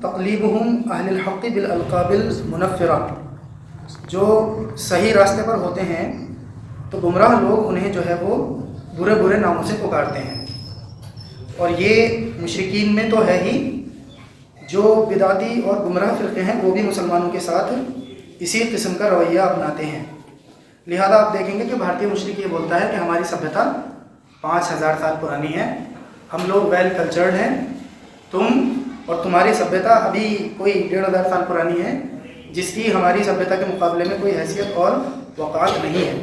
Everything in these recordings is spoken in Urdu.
تقلیبہم اہل الحق بالالقاب المنفرہ، جو صحیح راستے پر ہوتے ہیں تو گمراہ لوگ انہیں جو ہے وہ برے برے ناموں سے پکارتے ہیں، اور یہ مشرکین میں تو ہے ہی، جو بدعتی اور گمراہ فرقے ہیں وہ بھی مسلمانوں کے ساتھ اسی قسم کا رویہ اپناتے ہیں۔ لہذا آپ دیکھیں گے کہ بھارتی مشرک یہ بولتا ہے کہ ہماری سبھیتا 5000 سال پرانی ہے، ہم لوگ ویل کلچرڈ ہیں، تم اور تمہاری سبھیتا ابھی کوئی 1500 سال پرانی ہے، جس کی ہماری سبھیتا کے مقابلے میں کوئی حیثیت اور وقار نہیں ہے،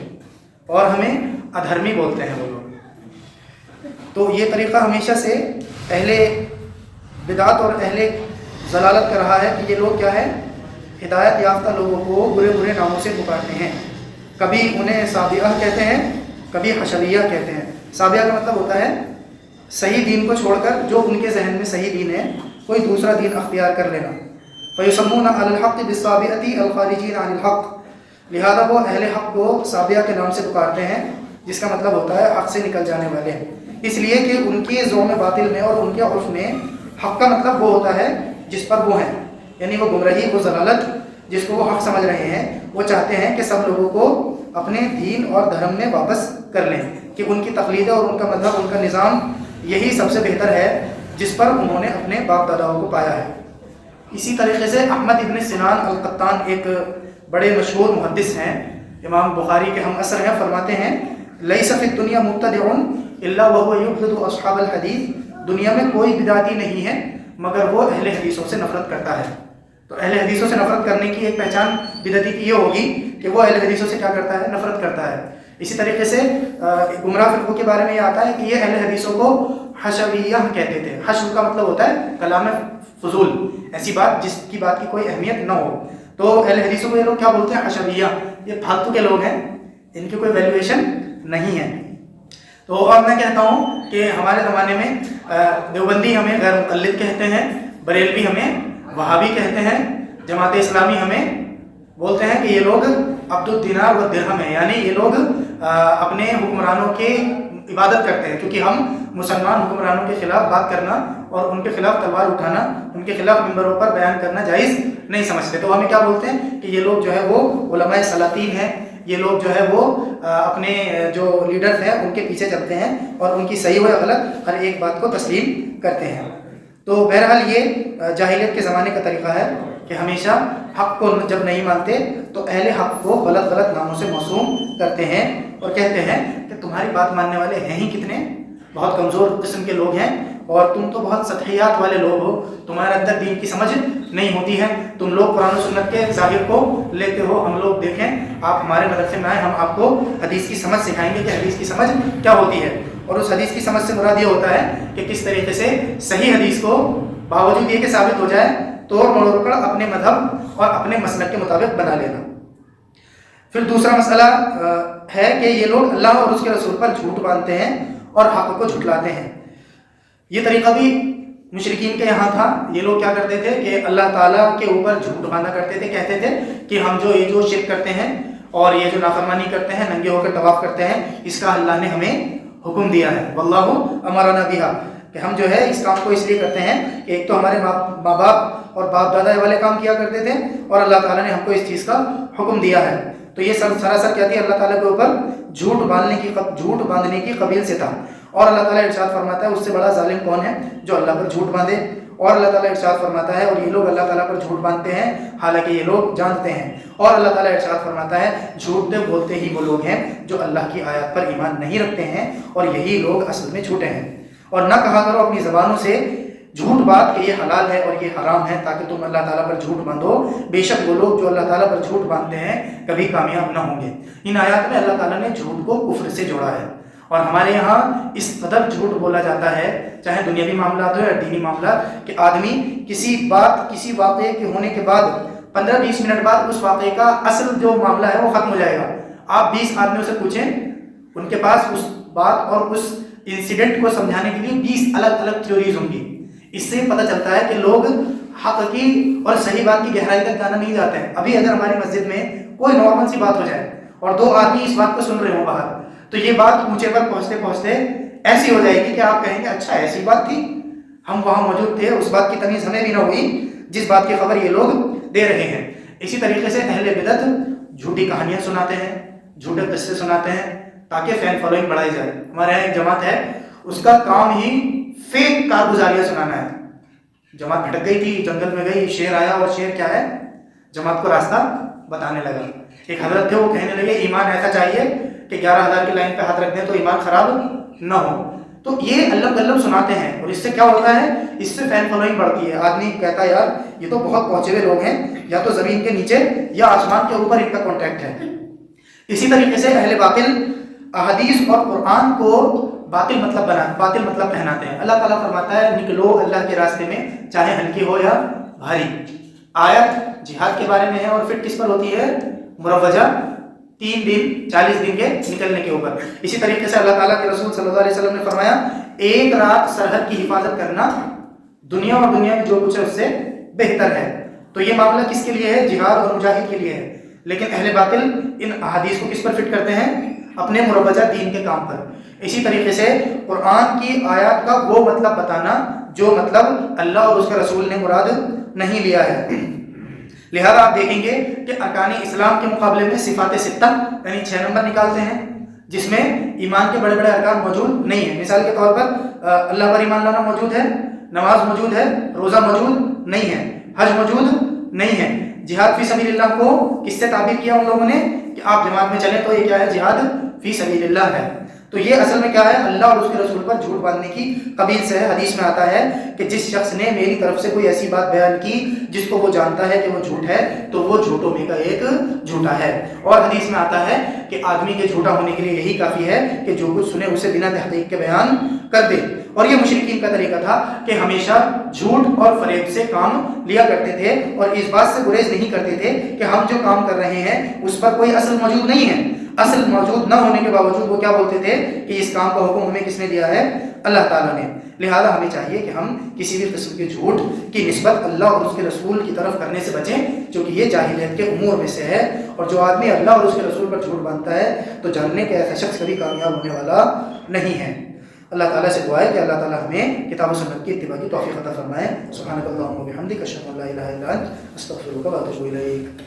اور ہمیں ادھرمی بولتے ہیں وہ لوگ۔ تو یہ طریقہ ہمیشہ سے اہل بدعت اور اہل ضلالت کا رہا ہے کہ یہ لوگ کیا ہے، ہدایت یافتہ لوگوں کو برے برے ناموں سے پکارتے ہیں۔ کبھی انہیں سابعہ کہتے ہیں، کبھی حشویہ کہتے ہیں۔ سابعہ کا مطلب ہوتا ہے صحیح دین کو چھوڑ کر جو ان کے ذہن میں صحیح دین ہے کوئی دوسرا دین اختیار کر لینا۔ فَيُسَمُّونَ عَلَى الْحَقِّ بِالصَّابِئَةِ الْخَارِجِينَ عَنِ الْحَقِّ، لہذا وہ اہل حق کو سابعہ کے نام سے پکارتے ہیں، جس کا مطلب ہوتا ہے حق سے نکل جانے والے، اس لیے کہ ان کی ذوق باطل میں اور ان کے عرف میں حق کا مطلب وہ ہوتا ہے جس پر وہ ہیں، یعنی وہ گمراہی، وہ ضلالت جس کو وہ حق سمجھ رہے ہیں، وہ چاہتے ہیں کہ سب لوگوں کو اپنے دین اور دھرم میں واپس کر لیں، کہ ان کی تقلید اور ان کا مذہب، ان کا نظام یہی سب سے بہتر ہے جس پر انہوں نے اپنے باپ داداؤں کو پایا ہے۔ اسی طریقے سے احمد ابن سنان القطان ایک بڑے مشہور محدث ہیں، امام بخاری کے ہم عصر ہیں، فرماتے ہیں لیس فی الدنیا مبتدع الا وهو یبغض اصحاب الحدیث، دنیا میں کوئی بدعتی نہیں ہے مگر وہ اہل حدیثوں سے نفرت کرتا ہے۔ تو اہل حدیثوں سے نفرت کرنے کی ایک پہچان بدعتی کی یہ ہوگی کہ وہ اہل حدیثوں سے کیا کرتا ہے، نفرت کرتا ہے۔ اسی طریقے سے گمراہ فرقوں کے بارے میں یہ آتا ہے کہ یہ اہل حدیثوں کو حشویہ کہتے تھے۔ حشو کا مطلب ہوتا ہے کلام فضول، ایسی بات جس کی بات کی کوئی اہمیت نہ ہو، تو اہل حدیثوں کو یہ لوگ کیا بولتے ہیں، حشویہ، یہ پھالتو کے لوگ ہیں، ان کی کوئی ویلیویشن نہیں ہے۔ تو اور میں کہتا ہوں کہ ہمارے زمانے میں دیوبندی ہمیں غیر مقلد کہتے ہیں، بریلوی ہمیں وہابی کہتے ہیں، جماعت اسلامی ہمیں بولتے ہیں کہ یہ لوگ عبد الدینار و درہم ہیں، یعنی یہ لوگ اپنے حکمرانوں کی عبادت کرتے ہیں، کیونکہ ہم مسلمان حکمرانوں کے خلاف بات کرنا اور ان کے خلاف تلوار اٹھانا، ان کے خلاف ممبروں پر بیان کرنا جائز نہیں سمجھتے۔ تو ہمیں کیا بولتے ہیں کہ یہ لوگ جو ہے وہ علماء سلاطین ہیں، یہ لوگ جو ہے وہ اپنے جو لیڈرز ہیں ان کے پیچھے چلتے ہیں اور ان کی صحیح و غلط ہر ایک بات کو تسلیم کرتے ہیں۔ تو بہرحال یہ جاہلیت کے زمانے کا طریقہ ہے کہ ہمیشہ حق کو جب نہیں مانتے تو اہل حق کو غلط غلط ناموں سے موسوم کرتے ہیں اور کہتے ہیں کہ تمہاری بات ماننے والے ہیں ہی کتنے، بہت کمزور قسم کے لوگ ہیں، اور تم تو بہت سطحیات والے لوگ ہو، تمہارے اندر دین کی سمجھ نہیں ہوتی ہے، تم لوگ قرآن و سنت کے ظاہر کو لیتے ہو، ہم لوگ دیکھیں آپ ہمارے مدرسے میں آئیں، ہم آپ کو حدیث کی سمجھ سکھائیں گے کہ حدیث کی سمجھ کیا ہوتی ہے، اور اس حدیث کی سمجھ سے مراد یہ ہوتا ہے کہ کس طریقے سے صحیح حدیث کو باوجود یہ کہ ثابت ہو جائے توڑ مروڑ کر اپنے مذہب اور اپنے مسلک کے مطابق بنا لینا۔ پھر دوسرا مسئلہ ہے کہ یہ لوگ اللہ اور اس کے رسول پر جھوٹ باندھتے ہیں اور حق کو جھٹلاتے ہیں۔ یہ طریقہ بھی مشرکین کے یہاں تھا، یہ لوگ کیا کرتے تھے کہ اللہ تعالیٰ کے اوپر جھوٹ باندھا کرتے تھے، کہتے تھے کہ ہم جو شرک کرتے ہیں اور یہ جو نافرمانی کرتے ہیں، ننگے ہو کر طواف کرتے ہیں، اس کا اللہ نے ہمیں حکم دیا ہے، واللہ امرنا بہا، کہ ہم جو ہے اس کام کو اس لیے کرتے ہیں کہ ایک تو ہمارے ماں باپ اور باپ دادا والے کام کیا کرتے تھے، اور اللہ تعالیٰ نے ہم کو اس چیز کا حکم دیا ہے۔ تو یہ سراسر کیا تھی، اللہ تعالیٰ کے اوپر جھوٹ باندھنے کی قبیل سے تھا۔ اور اللہ تعالیٰ ارشاد فرماتا ہے اس سے بڑا ظالم کون ہے جو اللہ پر جھوٹ باندھے، اور اللہ تعالیٰ ارشاد فرماتا ہے اور یہ لوگ اللہ تعالیٰ پر جھوٹ باندھتے ہیں حالانکہ یہ لوگ جانتے ہیں، اور اللہ تعالیٰ ارشاد فرماتا ہے جھوٹ بولتے ہی وہ لوگ ہیں جو اللہ کی آیات پر ایمان نہیں رکھتے ہیں، اور یہی لوگ اصل میں جھوٹے ہیں۔ اور نہ کہا کرو اپنی زبانوں سے جھوٹ بات کہ یہ حلال ہے اور یہ حرام ہے تاکہ تم اللہ تعالیٰ پر جھوٹ باندھو، بے شک وہ لوگ جو اللہ تعالیٰ پر جھوٹ باندھتے ہیں کبھی کامیاب نہ ہوں گے۔ ان آیات میں اللہ تعالیٰ نے جھوٹ کو کفر سے جوڑا ہے، اور ہمارے یہاں اس قدر جھوٹ بولا جاتا ہے، چاہے دنیاوی معاملات ہو یا دینی معاملات، کہ آدمی کسی واقعے کے ہونے کے بعد 15-20 منٹ بعد اس واقعے کا اصل جو معاملہ ہے وہ ختم ہو جائے گا۔ آپ 20 آدمیوں سے پوچھیں، ان کے پاس اس بات اور اس انسیڈنٹ کو سمجھانے کے لیے 20 الگ الگ تھیوریز ہوں گی۔ اس سے پتہ چلتا ہے کہ لوگ حق کی اور صحیح بات کی گہرائی تک جانا نہیں جاتے ہیں۔ ابھی اگر ہماری مسجد میں کوئی نارمل سی بات ہو جائے اور 2 آدمی اس بات کو سن رہے ہوں باہر، تو یہ بات اونچے پر پہنچتے پہنچتے ایسی ہو جائے گی کہ آپ کہیں گے اچھا ایسی بات تھی، ہم وہاں موجود تھے، اس بات کی تمیز ہمیں بھی نہ ہوئی۔ جس بات کی خبر یہ لوگ دے رہے ہیں۔ اسی طریقے سے اہل بدعت جھوٹی کہانیاں سناتے ہیں، جھوٹے قصے سناتے ہیں تاکہ فین فالوئنگ بڑھائی جائے۔ ہمارے یہاں ایک جماعت ہے، اس کا کام ہی فیک کارگزاریاں سنانا ہے۔ جماعت بھٹک گئی تھی، جنگل میں گئی، شیر آیا اور شیر کیا ہے، جماعت کو راستہ بتانے لگا۔ ایک حضرت تھے، وہ کہنے لگے ایمان ایسا چاہیے کہ 11,000 کی لائن پہ ہاتھ رکھ دیں تو ایمان خراب نہ ہو۔ تو یہ علم گلم سناتے ہیں، اور اس سے کیا ہوتا ہے، اس سے فین فالوئنگ بڑھتی ہے۔ آدمی کہتا ہے یار یہ تو بہت پہنچے ہوئے لوگ ہیں، یا تو زمین کے نیچے یا آسمان کے اوپر ان کا کانٹیکٹ ہے۔ اسی طریقے سے اہل باطل احادیث اور قرآن کو باطل مطلب پہناتے ہیں۔ اللہ تعالیٰ فرماتا ہے نکلو اللہ کے راستے میں، چاہے ہلکی ہو یا بھاری۔ آیت جہاد کے بارے میں ہے، اور پھر کس پر ہوتی ہے، مروجہ 3 دن 40 دن کے نکلنے کے اوپر۔ اسی طریقے سے اللہ تعالیٰ کے رسول صلی اللہ علیہ وسلم نے فرمایا ایک رات سرحد کی حفاظت کرنا دنیا اور دنیا میں جو کچھ ہے اس سے بہتر ہے۔ تو یہ معاملہ کس کے لیے ہے، جہاد اور مجاہد کے لیے ہے۔ لیکن اہل باطل ان احادیث کو کس پر فٹ کرتے ہیں، اپنے مروجہ دین کے کام پر۔ اسی طریقے سے قرآن کی آیات کا وہ مطلب بتانا جو مطلب اللہ اور اس کے رسول نے مراد نہیں لیا ہے۔ لہذا آپ دیکھیں گے کہ ارکان اسلام کے مقابلے میں صفات ستہ یعنی 6 نمبر نکالتے ہیں، جس میں ایمان کے بڑے بڑے ارکان موجود نہیں ہیں۔ مثال کے طور پر اللہ پر ایمان لانا موجود ہے، نماز موجود ہے، روزہ موجود نہیں ہے، حج موجود نہیں ہے۔ جہاد فی سبیل اللہ کو کس سے تعبیر کیا ان لوگوں نے کہ آپ جماعت میں چلیں تو یہ کیا ہے، جہاد فی سبیل اللہ ہے۔ تو یہ اصل میں کیا ہے، اللہ اور اس کے رسول پر جھوٹ باندھنے کی قبیل سے ہے۔ حدیث میں آتا ہے کہ جس شخص نے میری طرف سے کوئی ایسی بات بیان کی جس کو وہ جانتا ہے کہ وہ جھوٹ ہے تو وہ جھوٹوں میں کا ایک جھوٹا ہے۔ اور حدیث میں آتا ہے کہ آدمی کے جھوٹا ہونے کے لیے یہی کافی ہے کہ جو کچھ سنے اسے بنا تحقیق کے بیان کر دے۔ اور یہ مشرکین کا طریقہ تھا کہ ہمیشہ جھوٹ اور فریب سے کام لیا کرتے تھے، اور اس بات سے گریز نہیں کرتے تھے کہ ہم جو کام کر رہے ہیں اس پر کوئی اصل موجود نہیں ہے۔ اصل موجود نہ ہونے کے باوجود وہ کیا بولتے تھے کہ اس کام کا حکم ہمیں کس نے دیا ہے، اللہ تعالیٰ نے۔ لہذا ہمیں چاہیے کہ ہم کسی بھی قسم کے جھوٹ کی نسبت اللہ اور اس کے رسول کی طرف کرنے سے بچیں، کیونکہ یہ جاہلیت کے امور میں سے ہے۔ اور جو آدمی اللہ اور اس کے رسول پر جھوٹ باندھتا ہے تو جاننے کہ ایسا شخص کبھی کامیاب ہونے والا نہیں ہے۔ اللہ تعالیٰ سے دعا ہے کہ اللہ تعالیٰ ہمیں کتاب و سنت کی اتباع کی توفیق عطا فرمائے۔ سبحانک اللہم و بحمدک، اشہد ان لا الہ الا انت، استغفرک و اتوب الیک۔